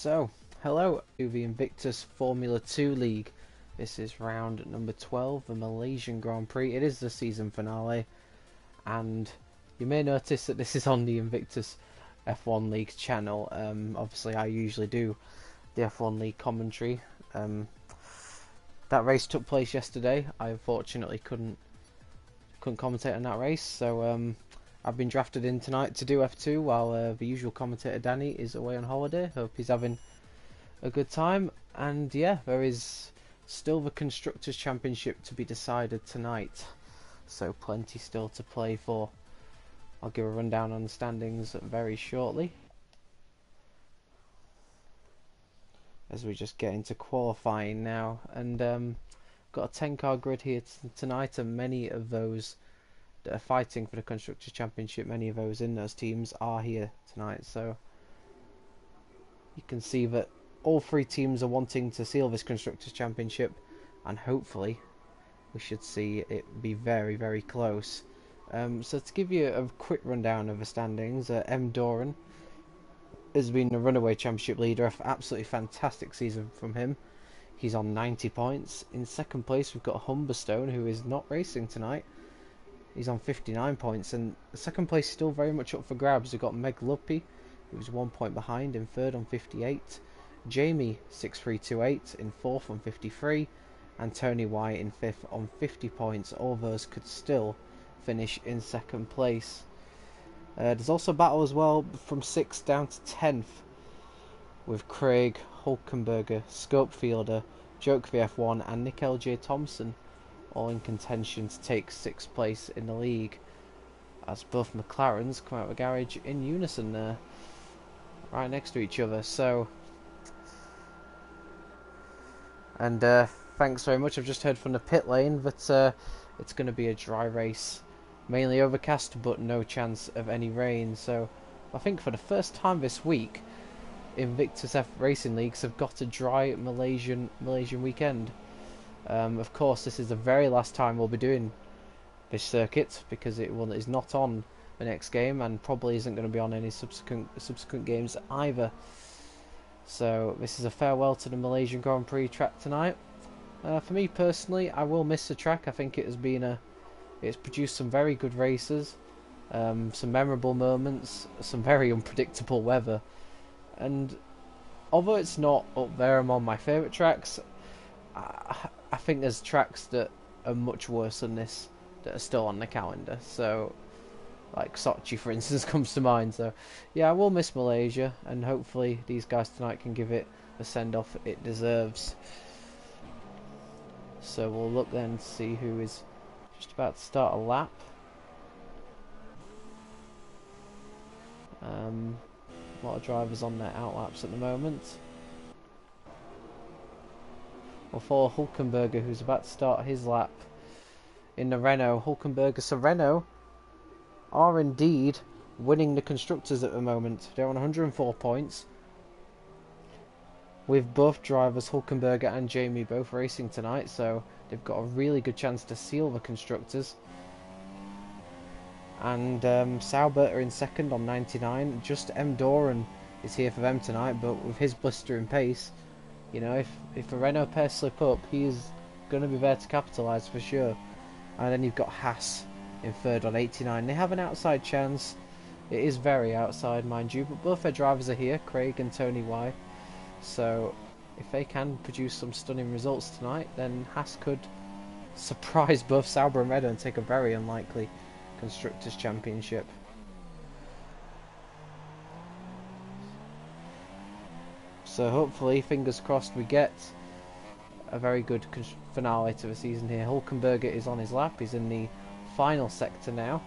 So, hello to the Invictus Formula 2 League. This is round number 12, the Malaysian Grand Prix. It is the season finale, and you may notice that this is on the Invictus F1 League channel. Obviously, I usually do the F1 League commentary. That race took place yesterday. I unfortunately couldn't commentate on that race, so I've been drafted in tonight to do F2 while the usual commentator Danny is away on holiday. Hope he's having a good time. And yeah, there is still the Constructors' Championship to be decided tonight, so plenty still to play for. I'll give a rundown on the standings very shortly, as we just get into qualifying now. And got a 10-car grid here tonight, and many of those that are fighting for the Constructors' Championship, many of those in those teams are here tonight. So you can see that all three teams are wanting to seal this Constructors' Championship, and hopefully we should see it be very, very close. So to give you a quick rundown of the standings, M. Doran has been a runaway championship leader. Absolutely fantastic season from him. He's on 90 points. In second place we've got Humberstone, who is not racing tonight. He's on 59 points, and second place is still very much up for grabs. We've got Meg Luppy, who's 1 point behind, in third on 58. Jamie 6328 in fourth on 53, and Tony White in fifth on 50 points. All those could still finish in second place. There's also a battle as well from 6th down to 10th, with Craig Hulkenberger, Scopefielder, Joke VF1 and Nick L.J. Thompson all in contention to take 6th place in the league, as both McLarens come out of the garage in unison there, right next to each other. So, and thanks very much. I've just heard from the pit lane that it's going to be a dry race, mainly overcast, but no chance of any rain. So I think for the first time this week, Invictus F Racing Leagues have got a dry Malaysian weekend. Of course, this is the very last time we'll be doing this circuit, because it is not on the next game, and probably isn't going to be on any subsequent games either. So this is a farewell to the Malaysian Grand Prix track tonight. For me personally, I will miss the track. I think it has been it's produced some very good races, some memorable moments, some very unpredictable weather, and although it's not up there among my favourite tracks, I think there's tracks that are much worse than this that are still on the calendar. So, like Sochi, for instance, comes to mind. So, yeah, I will miss Malaysia, and hopefully these guys tonight can give it the send-off it deserves. So we'll look then to see who is just about to start a lap. A lot of drivers on their outlaps at the moment. We'll follow Hulkenberger, who's about to start his lap in the Renault. Hulkenberger, so Renault are indeed winning the Constructors at the moment. They're on 104 points, with both drivers, Hulkenberger and Jamie, both racing tonight, so they've got a really good chance to seal the Constructors. And Saubert are in second on 99. Just M. Doran is here for them tonight, but with his blistering pace, you know, if a Renault pair slip up, he's going to be there to capitalise for sure. And then you've got Haas in third on 89. They have an outside chance. It is very outside, mind you, but both their drivers are here, Craig and Tony Y. So if they can produce some stunning results tonight, then Haas could surprise both Sauber and Renault and take a very unlikely Constructors' Championship. So hopefully, fingers crossed, we get a very good finale to the season here. Hulkenberger is on his lap. He's in the final sector now,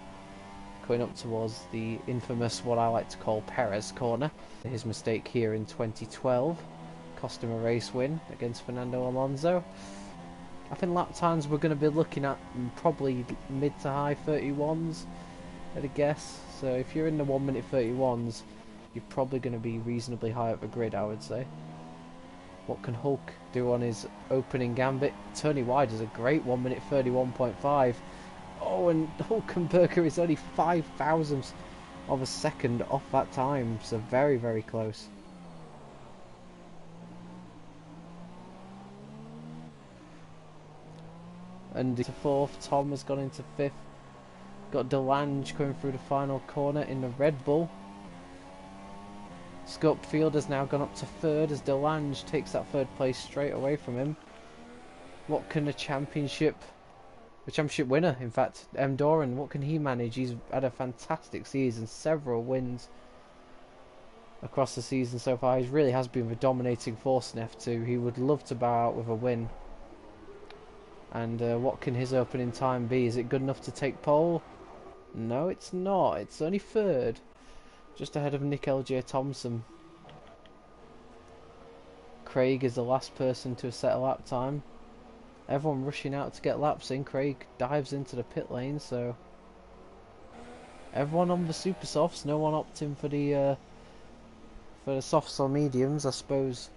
going up towards the infamous, what I like to call, Perez corner. His mistake here in 2012 cost him a race win against Fernando Alonso. I think lap times we're going to be looking at probably mid to high 31s at a guess. So if you're in the 1 minute 31s, you're probably going to be reasonably high up the grid, I would say. What can Hulk do on his opening gambit? Tony Y does a great 1 minute 31.5. Oh, and Hulkenberger is only 5 thousandths of a second off that time, so very, very close. and into fourth. Tom has gone into fifth. Got Delange coming through the final corner in the Red Bull. Scupfield has now gone up to third as Delange takes that third place straight away from him. What can the championship winner, in fact, Doran, what can he manage? He's had a fantastic season, several wins across the season so far. He really has been the dominating force in F2. He would love to bow out with a win. And what can his opening time be? Is it good enough to take pole? No, it's not. It's only third. Just ahead of Nick L.J. Thompson. Craig is the last person to set a lap time. Everyone rushing out to get laps in. Craig dives into the pit lane, so everyone on the super softs. No one opting for the softs or mediums. I suppose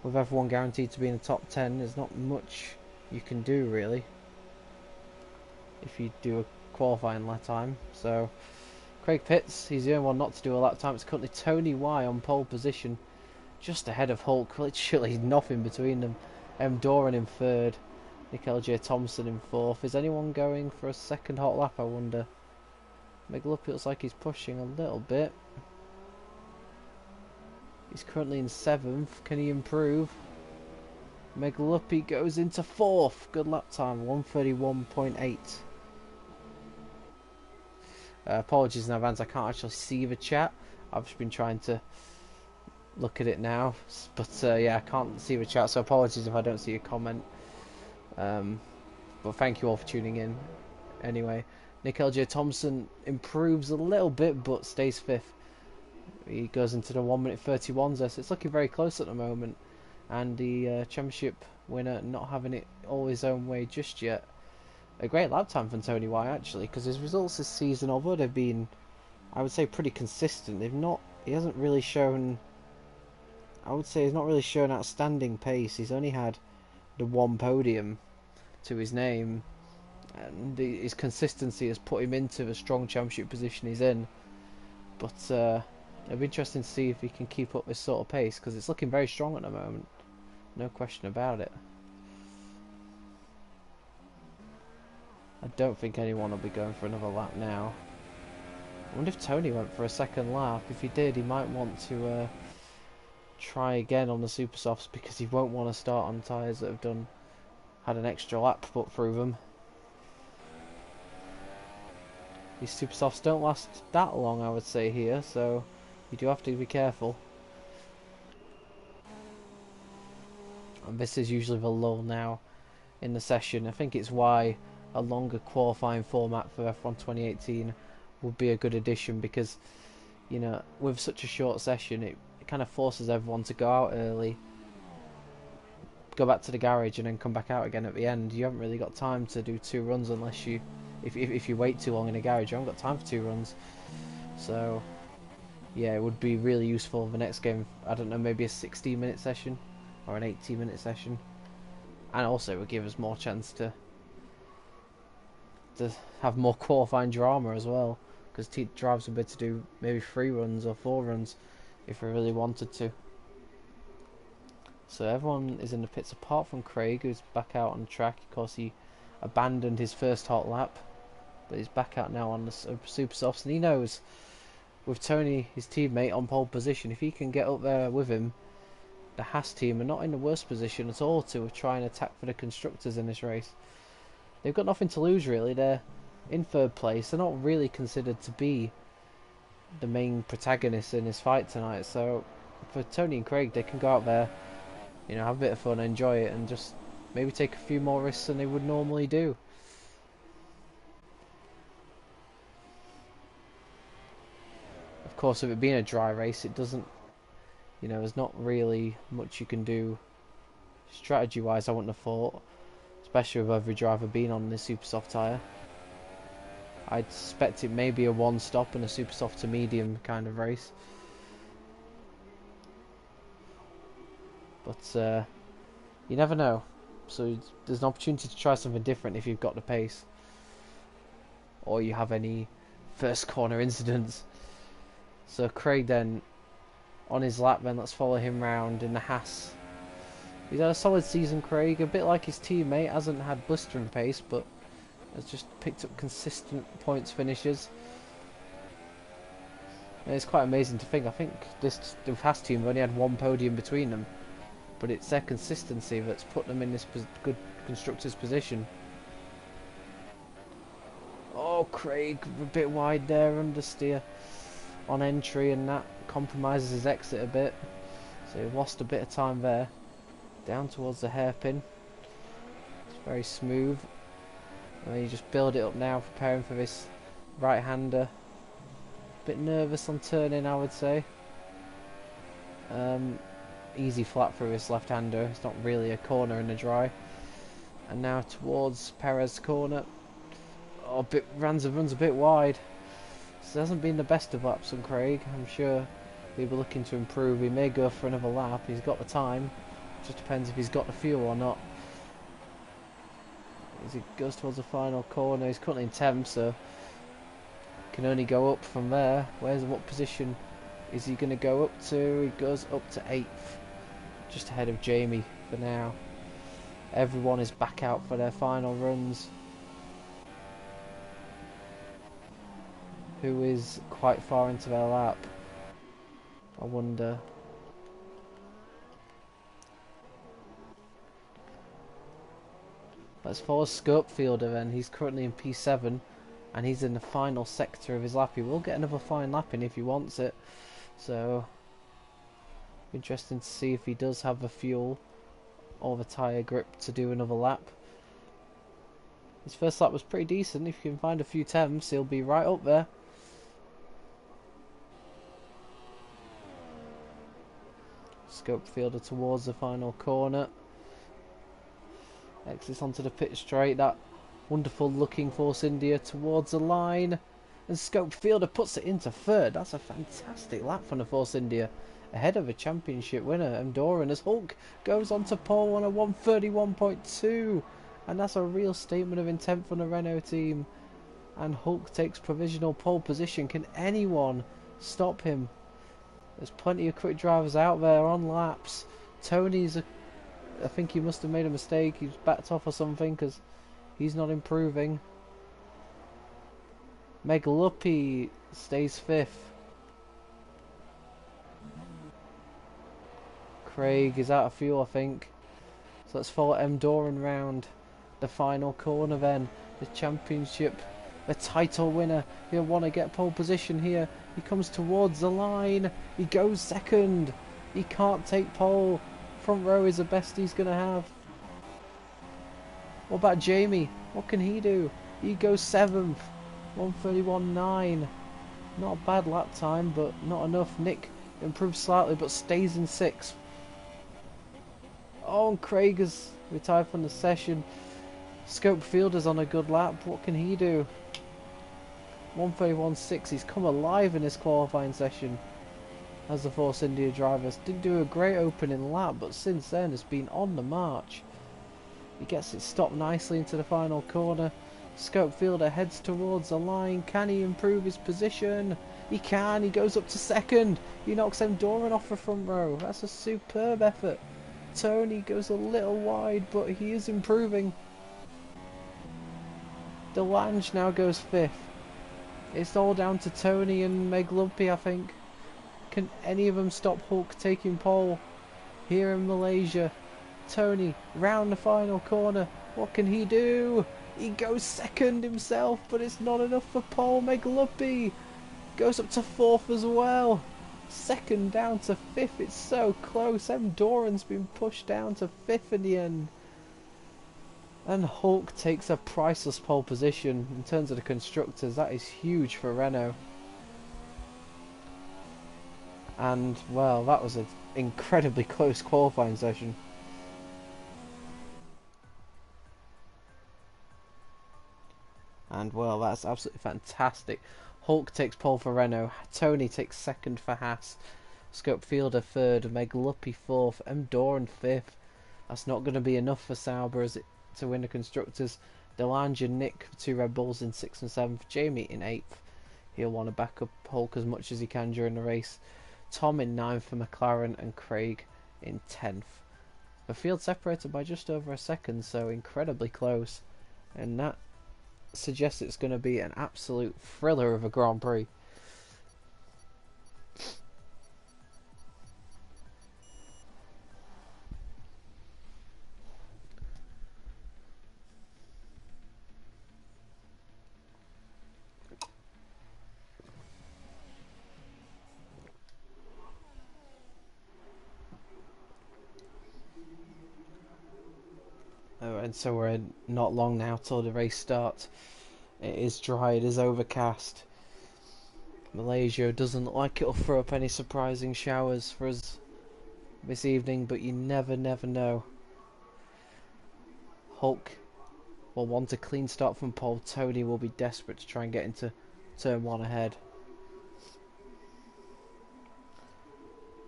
with everyone guaranteed to be in the top 10, there's not much you can do really if you do a qualifying lap time. So Craig pits. He's the only one not to do a lap time. It's currently Tony Y on pole position, just ahead of Hulk. Literally nothing between them. Doran in third. Nick L.J. Thompson in fourth. Is anyone going for a second hot lap, I wonder? Meglup looks like he's pushing a little bit. He's currently in seventh. Can he improve? Meglup goes into fourth. Good lap time, 1:31.8. Apologies in advance, I can't actually see the chat. I've just been trying to look at it now, but yeah, I can't see the chat, so apologies if I don't see a comment. But thank you all for tuning in. Anyway, Nick L.J. Thompson improves a little bit, but stays fifth. He goes into the 1:31, so it's looking very close at the moment. And the championship winner not having it all his own way just yet. A great lap time from Tony Y actually, because his results this season, although they've been, I would say, pretty consistent, he hasn't really shown, I would say he's not really shown outstanding pace. He's only had the one podium to his name, and his consistency has put him into the strong championship position he's in. But it'll be interesting to see if he can keep up this sort of pace, because it's looking very strong at the moment, no question about it. I don't think anyone will be going for another lap now. I wonder if Tony went for a second lap. If he did, he might want to try again on the super softs, because he won't want to start on tyres that have had an extra lap put through them. These super softs don't last that long, I would say, here, so you do have to be careful. And this is usually the lull now in the session. I think it's why a longer qualifying format for F1 2018 would be a good addition, because, you know, with such a short session, it kind of forces everyone to go out early, go back to the garage, and then come back out again at the end. You haven't really got time to do two runs unless you, if you wait too long in the garage, you haven't got time for two runs. So yeah, it would be really useful the next game. I don't know, maybe a 16-minute session or an 18-minute session, and also it would give us more chance to have more qualifying drama as well, because drivers would be able to do maybe 3 runs or 4 runs if we really wanted to. So everyone is in the pits apart from Craig, who's back out on the track. Of course, he abandoned his first hot lap, but he's back out now on the super softs, and he knows with Tony, his teammate, on pole position, if he can get up there with him, the Haas team are not in the worst position at all to try and attack for the constructors in this race. They've got nothing to lose really. They're in third place. They're not really considered to be the main protagonists in this fight tonight. So for Tony and Craig, they can go out there, you know, have a bit of fun, enjoy it, and just maybe take a few more risks than they would normally do. Of course, with it being a dry race, it doesn't, you know, there's not really much you can do strategy-wise, I wouldn't have thought, especially with every driver being on the super soft tyre. I'd suspect it may be a one stop and a super soft to medium kind of race. But you never know. So there's an opportunity to try something different if you've got the pace, or you have any first corner incidents. So Craig then, on his lap then, let's follow him round in the Haas. He's had a solid season, Craig. A bit like his teammate, hasn't had blistering pace, but has just picked up consistent points finishes. And it's quite amazing to think. I think the Haas team only had one podium between them, but it's their consistency that's put them in this good constructors position. Oh, Craig, a bit wide there, understeer on entry, and that compromises his exit a bit. So he lost a bit of time there. Down towards the hairpin. It's very smooth. And you just build it up now, preparing for this right-hander. Bit nervous on turning, I would say. Easy flat through this left-hander. It's not really a corner in the dry. And now towards Perez corner. Oh, runs a bit wide. So it hasn't been the best of laps on Craig. I'm sure he'll be looking to improve. He may go for another lap. He's got the time. Just depends if he's got the fuel or not. As he goes towards the final corner, he's currently in 10th, so can only go up from there. What position is he going to go up to? He goes up to 8th, just ahead of Jamie for now. Everyone is back out for their final runs. Who is quite far into their lap? I wonder. Let's follow Scopefielder then. He's currently in P7 and he's in the final sector of his lap. He will get another fine lap in if he wants it. So interesting to see if he does have the fuel or the tyre grip to do another lap. His first lap was pretty decent. If you can find a few 10s, he'll be right up there. Scopefielder towards the final corner. Exits onto the pit straight. That wonderful looking Force India towards the line. And Scopefielder puts it into third. That's a fantastic lap from the Force India. Ahead of a championship winner, Endoran, as Hulk goes on to pole on a 131.2. And that's a real statement of intent from the Renault team. And Hulk takes provisional pole position. Can anyone stop him? There's plenty of quick drivers out there on laps. Tony's I think he must have made a mistake. He's backed off or something because he's not improving. Meglupi stays 5th. Craig is out of fuel, I think. So let's follow M. Doran round the final corner then. The championship, the title winner. He'll want to get pole position here. He comes towards the line. He goes second. He can't take pole. Front row is the best he's going to have. What about Jamie? What can he do? He goes 7th. 131.9. Not a bad lap time, but not enough. Nick improves slightly, but stays in 6th. Oh, and Craig has retired from the session. Scopefielder's on a good lap. What can he do? 131.6. He's come alive in this qualifying session. As the Force India drivers did do a great opening lap, but since then has been on the march. He gets it stopped nicely into the final corner. Scopefielder heads towards the line. Can he improve his position? He can. He goes up to 2nd. He knocks M. Doran off the front row. That's a superb effort. Tony goes a little wide, but he is improving. Delange now goes 5th. It's all down to Tony and Meg Lumpy, I think. Can any of them stop Hulk taking pole here in Malaysia? Tony round the final corner. What can he do? He goes 2nd himself, but it's not enough for pole. Meglupi goes up to 4th as well. 2nd down to 5th. It's so close. M. Doran's been pushed down to 5th in the end. And Hulk takes a priceless pole position. In terms of the constructors, that is huge for Renault. And, well, that was an incredibly close qualifying session. And, well, that's absolutely fantastic. Hulk takes pole for Renault. Tony takes 2nd for Haas. Scopefielder 3rd. Meglupi 4th. M. Doran 5th. That's not going to be enough for Sauber is it, to win the constructors. Delange and Nick, 2 Red Bulls in 6th and 7th. Jamie in 8th. He'll want to back up Hulk as much as he can during the race. Tom in 9th for McLaren and Craig in 10th. The field separated by just over a second, so incredibly close. And that suggests it's going to be an absolute thriller of a Grand Prix. Oh, and so we're not long now till the race starts. It is dry, it is overcast. Malaysia doesn't look like it'll throw up any surprising showers for us this evening, but you never know. Hulk will want a clean start from pole. Tony will be desperate to try and get into turn 1 ahead.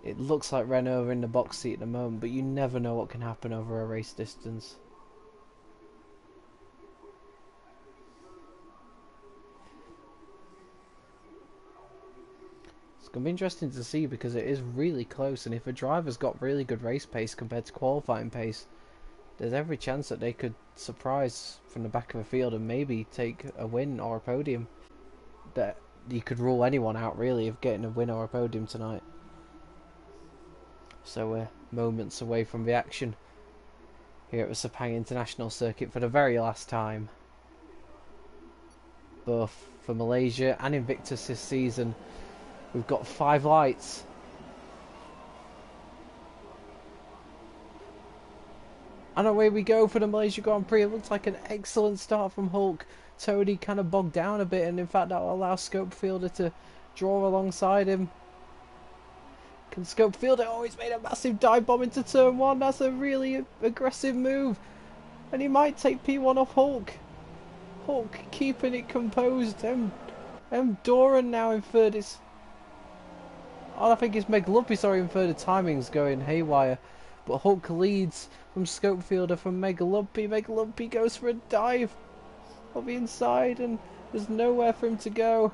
It looks like Renault are in the box seat at the moment, but you never know what can happen over a race distance. It's going to be interesting to see because it is really close, and if a driver's got really good race pace compared to qualifying pace, there's every chance that they could surprise from the back of the field and maybe take a win or a podium. That you could rule anyone out really of getting a win or a podium tonight. So we're moments away from the action here at the Sepang International Circuit for the very last time. Both for Malaysia and Invictus this season, we've got 5 lights. And away we go for the Malaysia Grand Prix. It looks like an excellent start from Hulk. Tony kind of bogged down a bit, and in fact that will allow Scopefielder to draw alongside him. Can Scopefielder... Oh, he's made a massive dive bomb into turn 1. That's a really aggressive move. And he might take P1 off Hulk. Hulk keeping it composed. Doran now in third. I think it's Meg Lumpy, sorry, in third. The timing's going haywire. But Hulk leads from Scopefielder from Mega Lumpy. Mega Lumpy goes for a dive on the inside, and there's nowhere for him to go.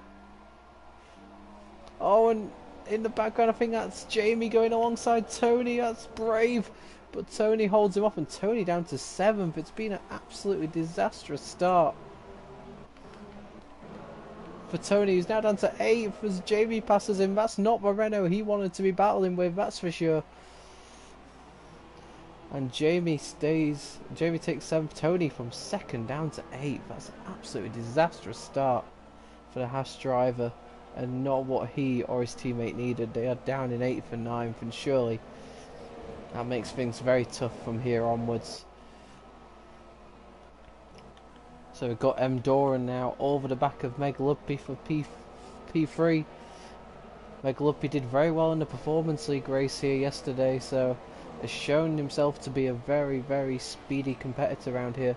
Oh, and in the background, I think that's Jamie going alongside Tony. That's brave. But Tony holds him off, and Tony down to 7th. It's been an absolutely disastrous start for Tony. He's now down to 8th as Jamie passes him. That's not the Renault he wanted to be battling with, that's for sure. And Jamie takes 7th. Tony from 2nd down to 8th. That's an absolutely disastrous start for the Haas driver, and not what he or his teammate needed. They are down in 8th and 9th, and surely that makes things very tough from here onwards. So we've got Doran now over the back of Meg Lumpy for P3. Meg Lumpy did very well in the Performance League race here yesterday, so has shown himself to be a very speedy competitor around here.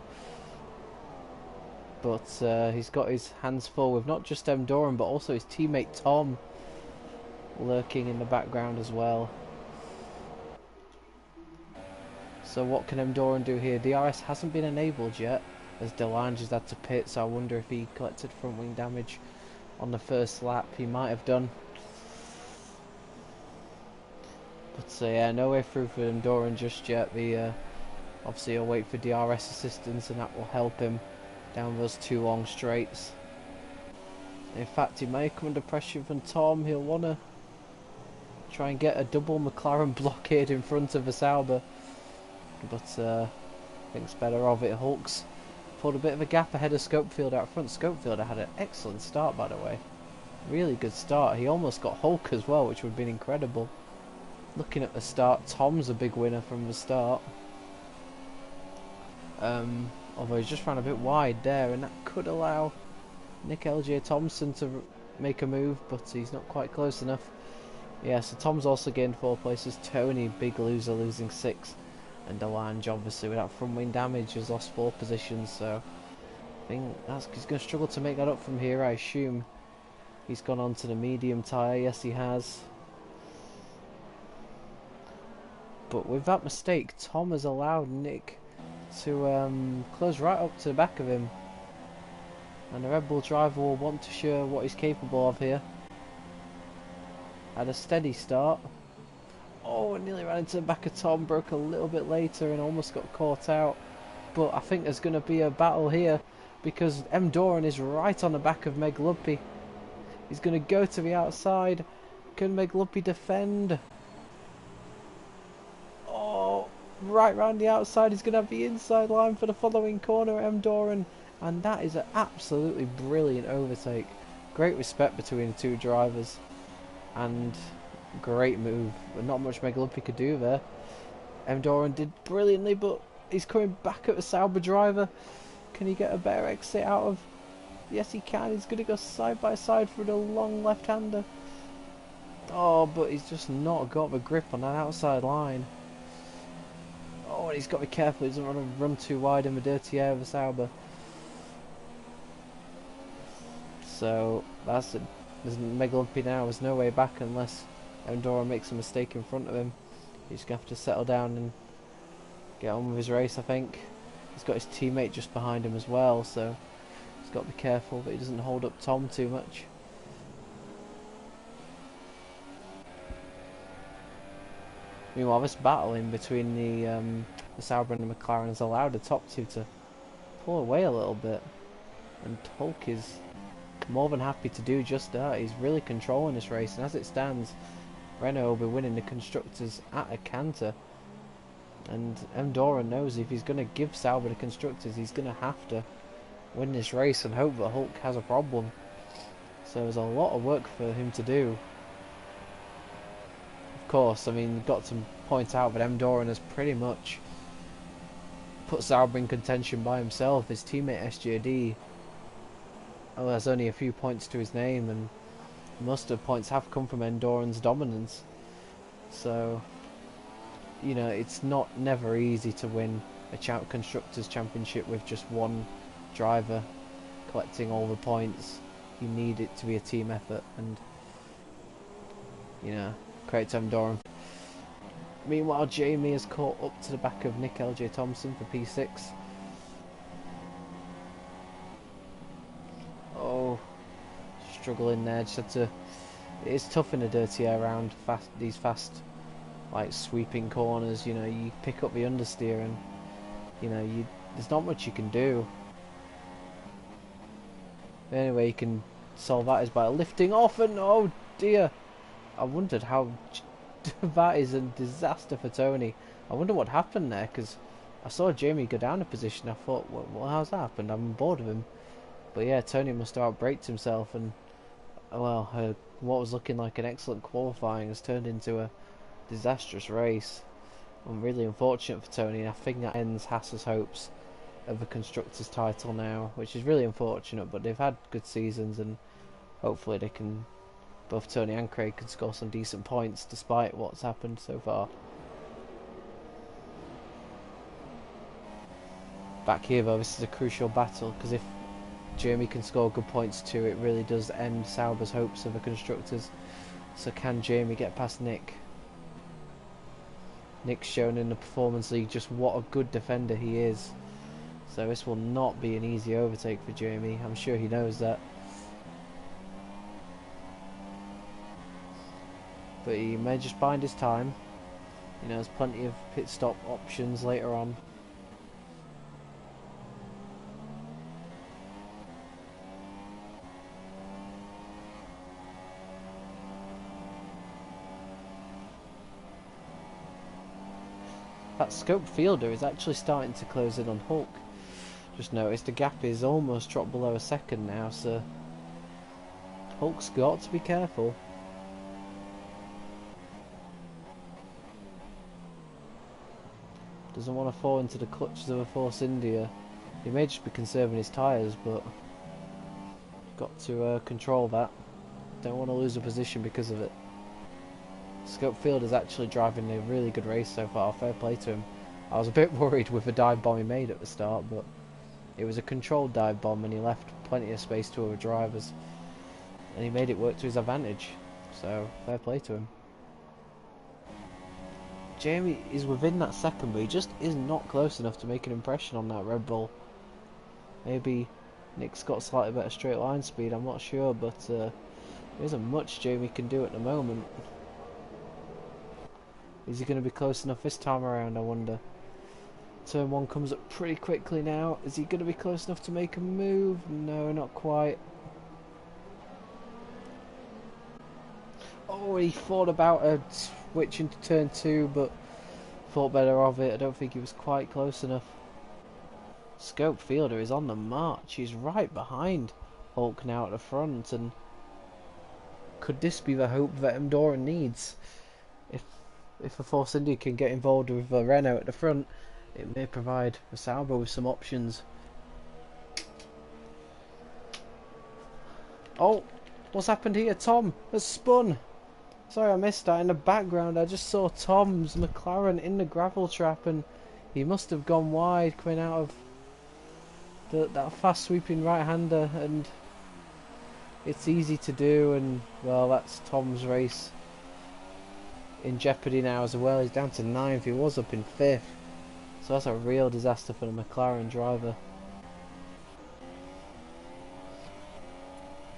But he's got his hands full with not just Doran but also his teammate Tom lurking in the background as well. So what can Doran do here? DRS hasn't been enabled yet, as Delange has had to pit, so I wonder if he collected front wing damage on the first lap. He might have done. But yeah, no way through for Doran just yet. Obviously he'll wait for DRS assistance, and that will help him down those 2 long straights. In fact, he may come under pressure from Tom. He'll want to try and get a double McLaren blockade in front of the Sauber, but thinks better of it. Hulk's pulled a bit of a gap ahead of Scopefielder out front. Scopefielder had an excellent start, by the way. Really good start. He almost got Hulk as well, which would have been incredible. Looking at the start, Tom's a big winner from the start. Although he's just ran a bit wide there, and that could allow Nick LJ Thompson to make a move, but he's not quite close enough. Yeah, so Tom's also gained 4 places. Tony, big loser, losing 6. And Delange, obviously, without front wing damage, has lost 4 positions, so I think he's going to struggle to make that up from here, I assume. He's gone on to the medium tyre, yes he has. But with that mistake, Tom has allowed Nick to close right up to the back of him. And the Red Bull driver will want to show what he's capable of here. Had a steady start. Oh, nearly ran into the back of Tom, broke a little bit later and almost got caught out. But I think there's going to be a battle here because M. Doran is right on the back of Meg Lumpy. He's going to go to the outside. Can Meg Lumpy defend? Oh, right round the outside. He's going to have the inside line for the following corner, M. Doran. And that is an absolutely brilliant overtake. Great respect between the two drivers. And great move. Not much Meg Lumpy could do there. M. Doran did brilliantly, but he's coming back at the Sauber driver. Can he get a better exit out of? Yes, he can. He's going to go side by side for the long left-hander. Oh, but he's just not got the grip on that outside line. Oh, and he's got to be careful. He doesn't want to run too wide in the dirty air of the Sauber. So that's it. There's Meg Lumpy now. There's no way back unless Doran makes a mistake in front of him. He's going to have to settle down and get on with his race, I think. He's got his teammate just behind him as well, so he's got to be careful that he doesn't hold up Tom too much. Meanwhile, this battle in between the Sauber and the McLaren has allowed the top two to pull away a little bit, and Hulk is more than happy to do just that. He's really controlling this race, and as it stands, Renault will be winning the Constructors at a canter. And M. Doran knows if he's going to give Sauber the Constructors, he's going to have to win this race and hope that Hulk has a problem. So there's a lot of work for him to do. Of course, I mean, you've got to point out that M. Doran has pretty much put Sauber in contention by himself. His teammate SJD, oh, there's only a few points to his name, and most of the points have come from M. Doran's dominance. So, you know, it's never easy to win a Constructors' Championship with just one driver collecting all the points. You need it to be a team effort, and, you know, credit to M. Doran. Meanwhile, Jamie has caught up to the back of Nick LJ Thompson for P6. Oh, struggling there. Just had to. It's tough in a dirty air round. These fast, like sweeping corners. You know, you pick up the understeer, and you know there's not much you can do. The only way you can solve that is by lifting off, and oh dear, I wondered how. That is a disaster for Tony. I wonder what happened there, because I saw Jamie go down a position. I thought, well, how's that happened? I'm bored of him. But yeah, Tony must have outbraked himself, and well, what was looking like an excellent qualifying has turned into a disastrous race. I'm really unfortunate for Tony, and I think that ends Haas's hopes of the Constructors' title now, which is really unfortunate, but they've had good seasons, and hopefully they can, both Tony and Craig can score some decent points despite what's happened so far. Back here though, this is a crucial battle, because if Jamie can score good points too, it really does end Sauber's hopes of the Constructors. So can Jamie get past Nick? Nick's shown in the Performance League just what a good defender he is. So this will not be an easy overtake for Jamie. I'm sure he knows that. But he may just bide his time. You know, there's plenty of pit stop options later on. That scope fielder is actually starting to close in on Hulk. Just noticed the gap is almost dropped below a second now, so Hulk's got to be careful. Doesn't want to fall into the clutches of a Force India. He may just be conserving his tyres, but got to control that. Don't want to lose a position because of it. Scope Field is actually driving a really good race so far. Fair play to him. I was a bit worried with the dive bomb he made at the start, but it was a controlled dive bomb and he left plenty of space to other drivers, and he made it work to his advantage. So fair play to him. Jamie is within that second, but he just is not close enough to make an impression on that Red Bull. Maybe Nick's got slightly better straight line speed, I'm not sure, but there isn't much Jamie can do at the moment. Is he going to be close enough this time around, I wonder? Turn 1 comes up pretty quickly now. Is he going to be close enough to make a move? No, not quite. Oh, he thought about a switch into turn 2, but thought better of it. I don't think he was quite close enough. Scope Fielder is on the march. He's right behind Hulk now at the front, and could this be the hope that Andorra needs? If a Force India can get involved with Renault at the front, it may provide Sauber with some options. Oh, what's happened here? Tom has spun. Sorry, I missed that. In the background, I just saw Tom's McLaren in the gravel trap, and he must have gone wide coming out of that fast sweeping right-hander, and it's easy to do, and well, that's Tom's race in jeopardy now as well. He's down to 9th. He was up in 5th, so that's a real disaster for the McLaren driver.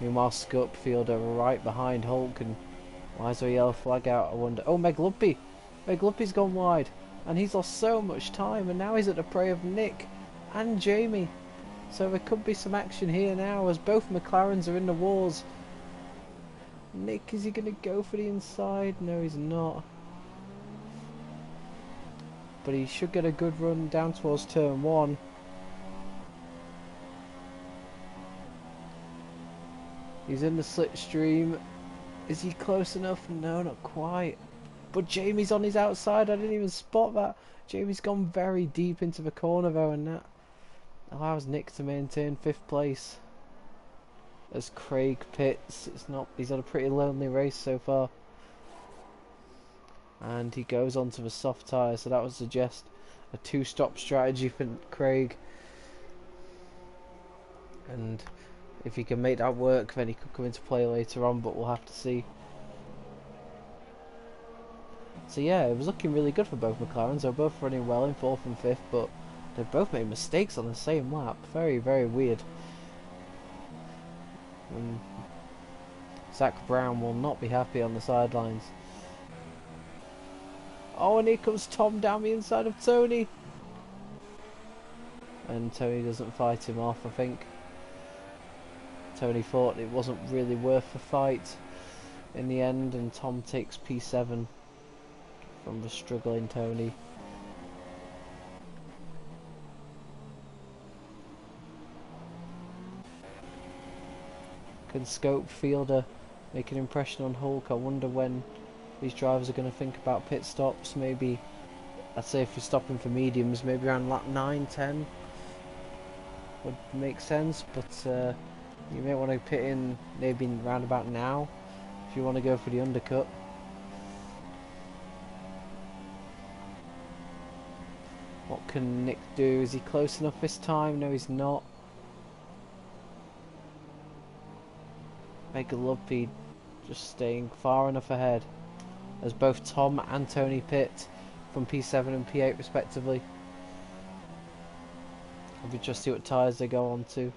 Meanwhile, Scope Fielder right behind Hulk, and why is there a yellow flag out, I wonder? Oh, Meg Lumpy! Meg Lumpy's gone wide, and he's lost so much time, and now he's at the prey of Nick and Jamie. So there could be some action here now, as both McLarens are in the wars. Nick, is he going to go for the inside? No, he's not. But he should get a good run down towards turn 1. He's in the slipstream. Is he close enough? No, not quite. But Jamie's on his outside. I didn't even spot that. Jamie's gone very deep into the corner though, and that allows Nick to maintain 5th place. As Craig pits, he's had a pretty lonely race so far. And he goes onto the soft tyre, so that would suggest a 2-stop strategy for Craig. And if he can make that work, then he could come into play later on, but we'll have to see. So yeah, it was looking really good for both McLarens. They were both running well in 4th and 5th, but they both made mistakes on the same lap. Very, very weird. Zach Brown will not be happy on the sidelines. Oh, and here comes Tom down the inside of Tony. And Tony doesn't fight him off, I think. Tony thought it wasn't really worth the fight in the end, and Tom takes P7 from the struggling Tony. Can Scope Fielder make an impression on Hulk? I wonder when these drivers are going to think about pit stops. Maybe, I'd say if you're stopping for mediums, maybe around lap 9, 10 would make sense, but you may want to pit in maybe round about now if you want to go for the undercut. What can Nick do? Is he close enough this time? No, he's not. Mega Lumpy just staying far enough ahead as both Tom and Tony pit from P7 and P8 respectively. We'll just see what tyres they go on to.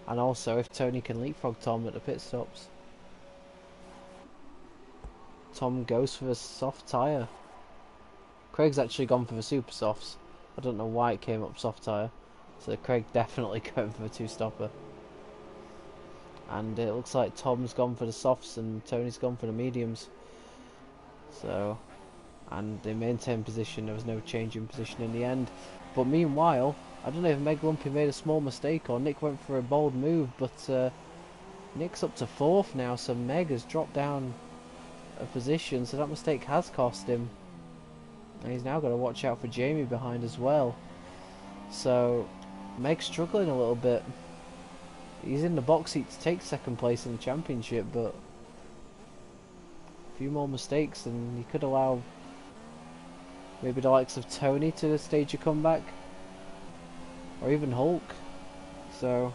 And also if Tony can leapfrog Tom at the pit stops. Tom goes for the soft tyre. Craig's actually gone for the super softs. I don't know why it came up soft tyre. So Craig definitely going for the 2-stopper. And it looks like Tom's gone for the softs and Tony's gone for the mediums. So, and they maintain position. There was no change in position in the end. But meanwhile, I don't know if Meg Lumpy made a small mistake or Nick went for a bold move, but Nick's up to 4th now, so Meg has dropped down a position, so that mistake has cost him. And he's now got to watch out for Jamie behind as well. So Meg's struggling a little bit. He's in the box seat to take 2nd place in the championship, but a few more mistakes and he could allow maybe the likes of Tony to stage a comeback, or even Hulk. So,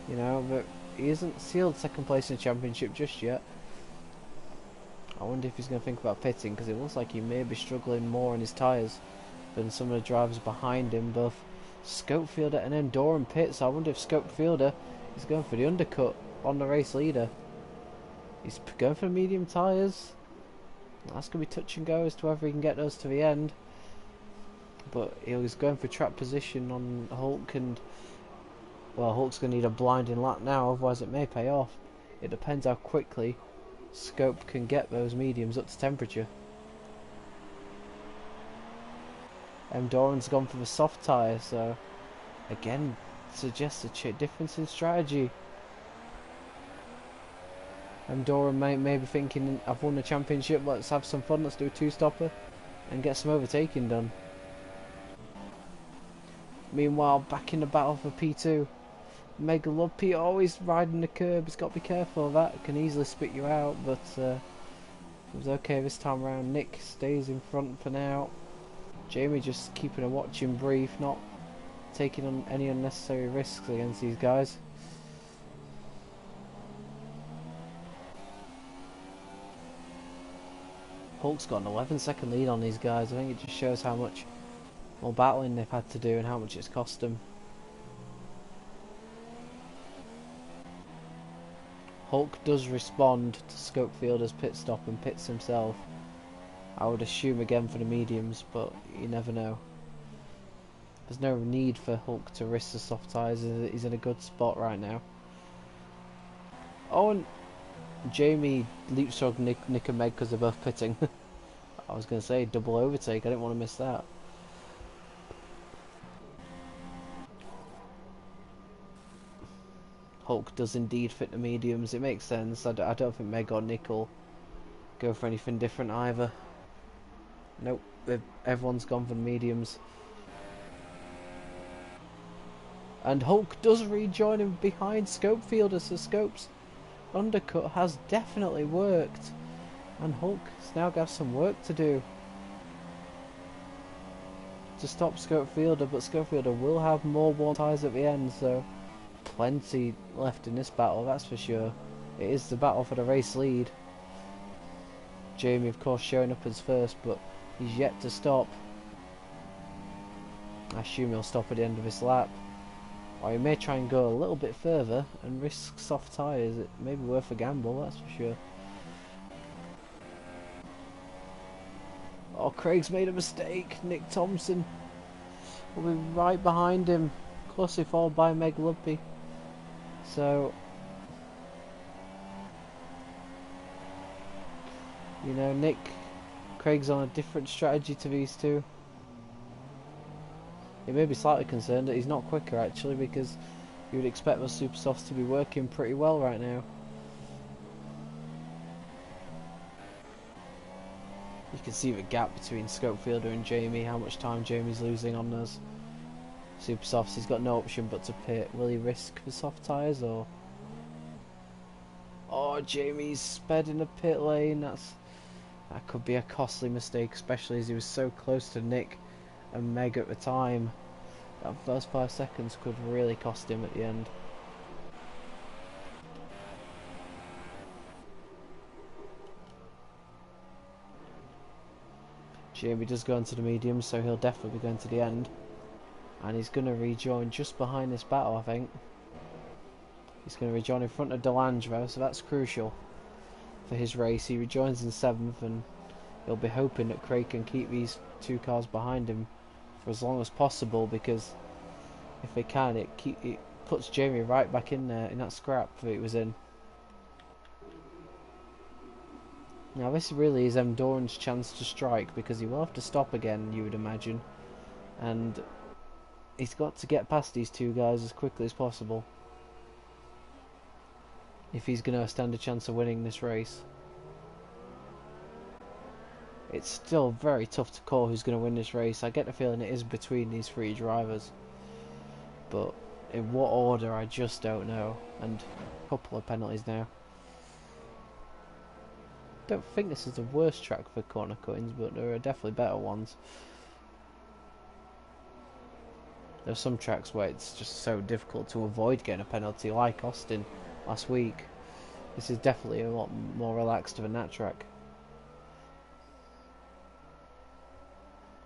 you know, but he isn't sealed 2nd place in the championship just yet. I wonder if he's going to think about pitting, because it looks like he may be struggling more in his tyres than some of the drivers behind him. Both Scope Fielder and Endoran pits. I wonder if Scope Fielder is going for the undercut on the race leader. He's going for medium tyres. That's going to be touch and go as to whether he can get those to the end. But he was going for trap position on Hulk, and well, Hulk's going to need a blinding lap now, otherwise it may pay off. It depends how quickly Scope can get those mediums up to temperature. Doran's gone for the soft tyre, so again suggests a difference in strategy. Doran may be thinking, I've won the championship, let's have some fun, let's do a two-stopper and get some overtaking done. Meanwhile, back in the battle for P2, Mega Lumpy always riding the curb. He's got to be careful of that. It can easily spit you out, but it was okay this time around. Nick stays in front for now. Jamie just keeping a watching brief, not taking on any unnecessary risks against these guys. Hulk's got an 11-second lead on these guys. I think it just shows how much more battling they've had to do and how much it's cost them. Hulk does respond to Scopefielder's pit stop and pits himself. I would assume again for the mediums, but you never know. There's no need for Hulk to risk the soft tyres. He's in a good spot right now. Oh, and Jamie leapfrogged Nick and Meg because they're both pitting. I was going to say double overtake. I didn't want to miss that. Hulk does indeed fit the mediums. It makes sense. I don't think Meg or Nick will go for anything different either. Nope, everyone's gone for the mediums. And Hulk does rejoin him behind Scopefielder, so Scope's undercut has definitely worked. And Hulk's now got some work to do to stop Scopefielder, but Scopefielder will have more worn tyres at the end, so plenty left in this battle, that's for sure. It is the battle for the race lead. Jamie, of course, showing up as first, but he's yet to stop. I assume he'll stop at the end of this lap. Or he may try and go a little bit further and risk soft tyres. It may be worth a gamble, that's for sure. Oh, Craig's made a mistake. Nick Thompson will be right behind him, closely followed by Meg Lumpy. So, you know, Craig's on a different strategy to these two. He may be slightly concerned that he's not quicker actually, because you would expect those super softs to be working pretty well right now. You can see the gap between Scopefielder and Jamie, how much time Jamie's losing on those super softs. He's got no option but to pit. Will he risk the soft tyres or... Oh, Jamie's sped in the pit lane. That could be a costly mistake, especially as he was so close to Nick and Meg at the time. That first 5 seconds could really cost him at the end. Jamie does go into the medium, so he'll definitely be going to the end. And he's going to rejoin just behind this battle, I think. He's going to rejoin in front of Delange though, so that's crucial for his race. He rejoins in 7th, and he'll be hoping that Craig can keep these two cars behind him for as long as possible, because if they can, it puts Jamie right back in there in that scrap that he was in. Now this really is Doran's chance to strike, because he will have to stop again, you would imagine, and he's got to get past these two guys as quickly as possible if he's going to stand a chance of winning this race. It's still very tough to call who's going to win this race. I get the feeling it is between these three drivers, but in what order I just don't know. And a couple of penalties now. Don't think this is the worst track for corner cuttings, but there are definitely better ones. There's some tracks where it's just so difficult to avoid getting a penalty, like Austin last week. This is definitely a lot more relaxed than that track.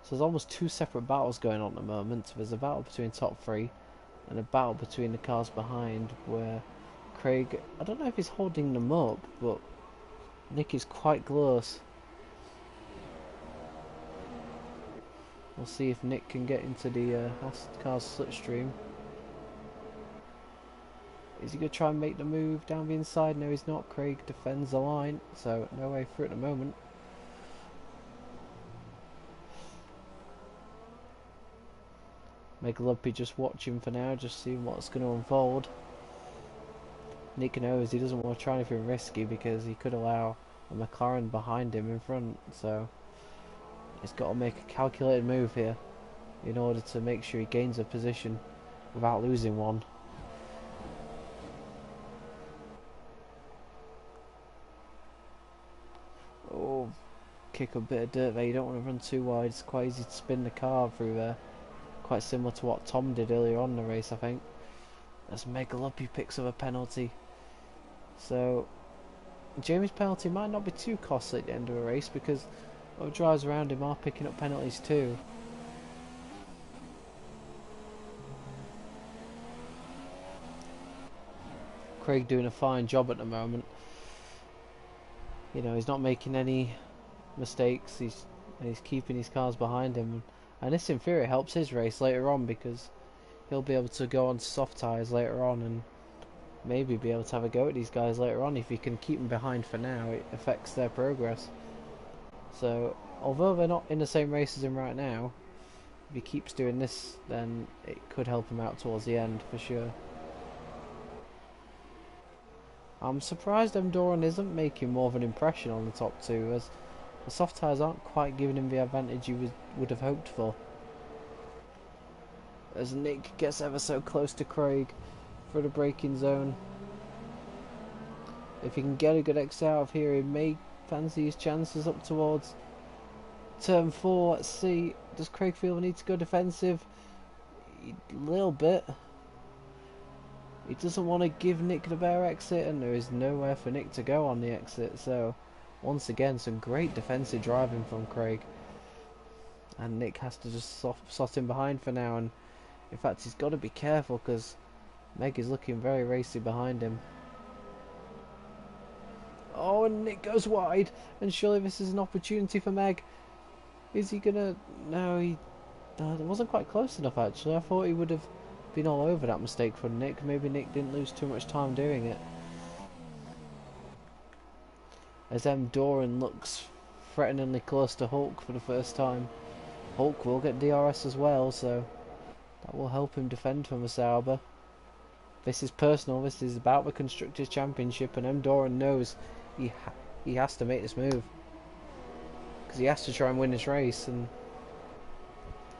So there's almost two separate battles going on at the moment. There's a battle between top three and a battle between the cars behind, where Craig, I don't know if he's holding them up, but Nick is quite close. We'll see if Nick can get into the car's slipstream. Is he going to try and make the move down the inside? No, he's not. Craig defends the line, so no way through at the moment. Megalopy just watching for now, just seeing what's going to unfold. Nick knows he doesn't want to try anything risky because he could allow a McLaren behind him in front, so he's got to make a calculated move here in order to make sure he gains a position without losing one. Oh, kick a bit of dirt there. You don't want to run too wide. It's quite easy to spin the car through there. Quite similar to what Tom did earlier on in the race, I think. As Megalopy picks up a penalty. So Jamie's penalty might not be too costly at the end of a race because other drivers around him are picking up penalties too. Craig doing a fine job at the moment. You know, he's not making any mistakes. He's keeping his cars behind him, and this in theory helps his race later on because he'll be able to go on soft tyres later on and maybe be able to have a go at these guys later on. If he can keep them behind for now, it affects their progress. So although they're not in the same race as him right now, if he keeps doing this, then it could help him out towards the end for sure. I'm surprised Doran isn't making more of an impression on the top two, as the soft tyres aren't quite giving him the advantage you would have hoped for. As Nick gets ever so close to Craig for the braking zone. If he can get a good exit out of here, he may fancy his chances up towards turn 4. Let's see, does Craig feel the need to go defensive? A little bit. He doesn't want to give Nick the bare exit, and there is nowhere for Nick to go on the exit. So once again, some great defensive driving from Craig, and Nick has to just slot him behind for now. And in fact, he's got to be careful because Meg is looking very racy behind him. Oh, and Nick goes wide, and surely this is an opportunity for Meg. Is he gonna? No, it wasn't quite close enough actually. I thought he would have been all over that mistake from Nick. Maybe Nick didn't lose too much time doing it. As Doran looks threateningly close to Hulk for the first time. Hulk will get DRS as well, so that will help him defend from a Sauber. This is personal. This is about the Constructors' Championship, and Doran knows he has to make this move because he has to try and win this race, and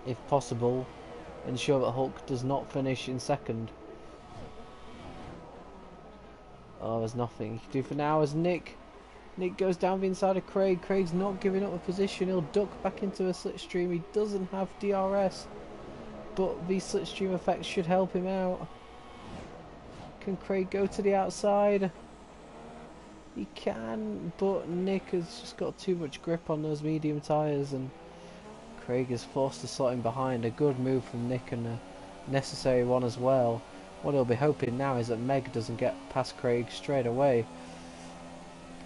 if possible, ensure that Hulk does not finish in second. Oh, there's nothing he can do for now as Nick goes down the inside of Craig. Craig's not giving up a position. He'll duck back into a slipstream. He doesn't have DRS, but the slipstream effect should help him out. Can Craig go to the outside? He can, but Nick has just got too much grip on those medium tyres, and Craig is forced to slot him behind. A good move from Nick, and a necessary one as well. What he'll be hoping now is that Meg doesn't get past Craig straight away.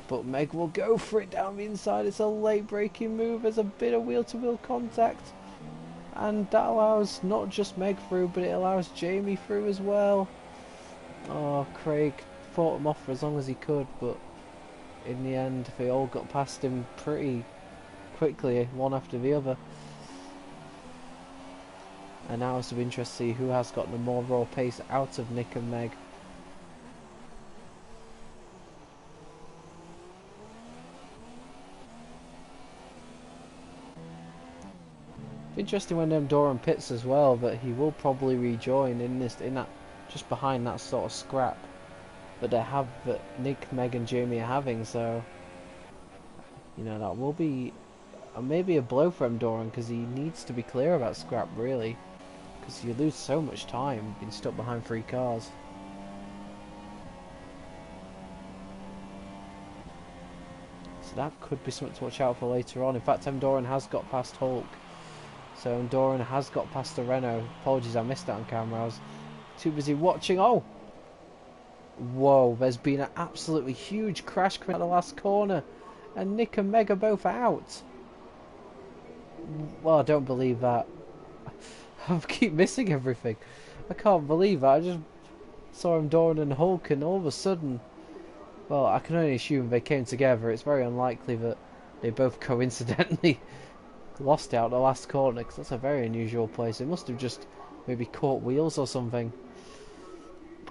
But Meg will go for it down the inside. It's a late braking move. There's a bit of wheel-to-wheel contact, and that allows not just Meg through, but it allows Jamie through as well. Oh, Craig fought him off for as long as he could, but in the end they all got past him pretty quickly, one after the other. And now it's of interest to see who has gotten the more raw pace out of Nick and Meg. Interesting when Doran pits as well, but he will probably rejoin in that just behind that sort of scrap that Nick, Meg and Jamie are having. So you know, that will be maybe a blow for Doran, because he needs to be clear about scrap really, because you lose so much time being stuck behind 3 cars. So that could be something to watch out for later on. In fact, Doran has got past Hulk. So Doran has got past the Renault. Apologies, I missed that on camera. I was too busy watching. Oh! Whoa, there's been an absolutely huge crash coming out of the last corner. And Nick and Meg are both out. Well, I don't believe that. I keep missing everything. I can't believe that. I just saw him, Doran and Hulk, and all of a sudden, well, I can only assume they came together. It's very unlikely that they both coincidentally lost out the last corner, because that's a very unusual place. It must have just maybe caught wheels or something.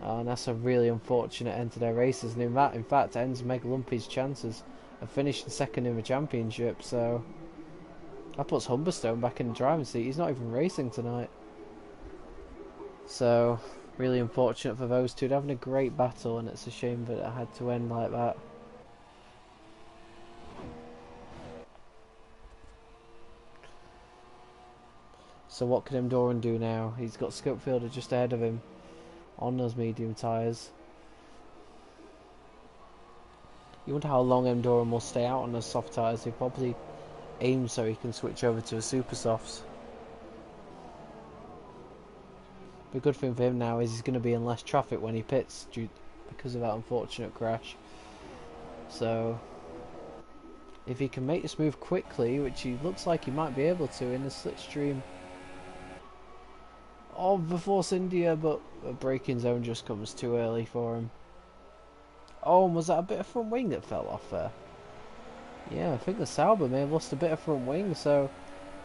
And that's a really unfortunate end to their races, and in fact ends Meg Lumpy's chances of finishing second in the championship. So that puts Humberstone back in the driving seat. He's not even racing tonight. So really unfortunate for those two. They're having a great battle, and it's a shame that it had to end like that. So what can Doran do now? He's got Scopefielder just ahead of him on those medium tyres. You wonder how long Doran will stay out on those soft tyres. He probably aims so he can switch over to the super softs. The good thing for him now is he's going to be in less traffic when he pits because of that unfortunate crash. So if he can make this move quickly, which he looks like he might be able to in the slipstream of the Force India, but a braking zone just comes too early for him. Oh, and was that a bit of front wing that fell off there? Yeah, I think the Sauber may have lost a bit of front wing, so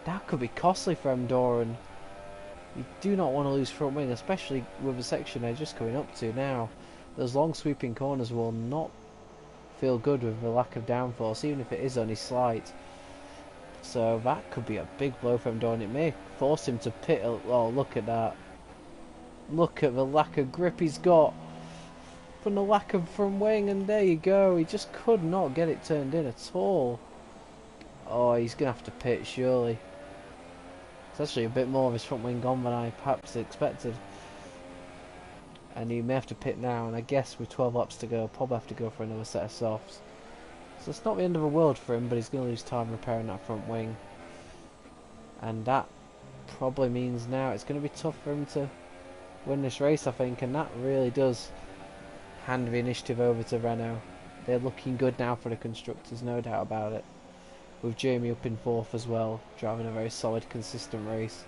that could be costly for Doran. You do not want to lose front wing, especially with the section they're just coming up to now. Those long sweeping corners will not feel good with the lack of downforce, even if it is only slight. So that could be a big blow for Doran. It may force him to pit. Oh, look at that. Look at the lack of grip he's got from the lack of front wing, and there you go. He just could not get it turned in at all. Oh, he's going to have to pit, surely. It's actually a bit more of his front wing gone than I perhaps expected. And he may have to pit now, and I guess with 12 laps to go, probably have to go for another set of softs. So it's not the end of the world for him, but he's going to lose time repairing that front wing. And that probably means now it's going to be tough for him to win this race, I think, and that really does hand the initiative over to Renault. They're looking good now for the constructors, no doubt about it. With Jamie up in fourth as well, driving a very solid, consistent race.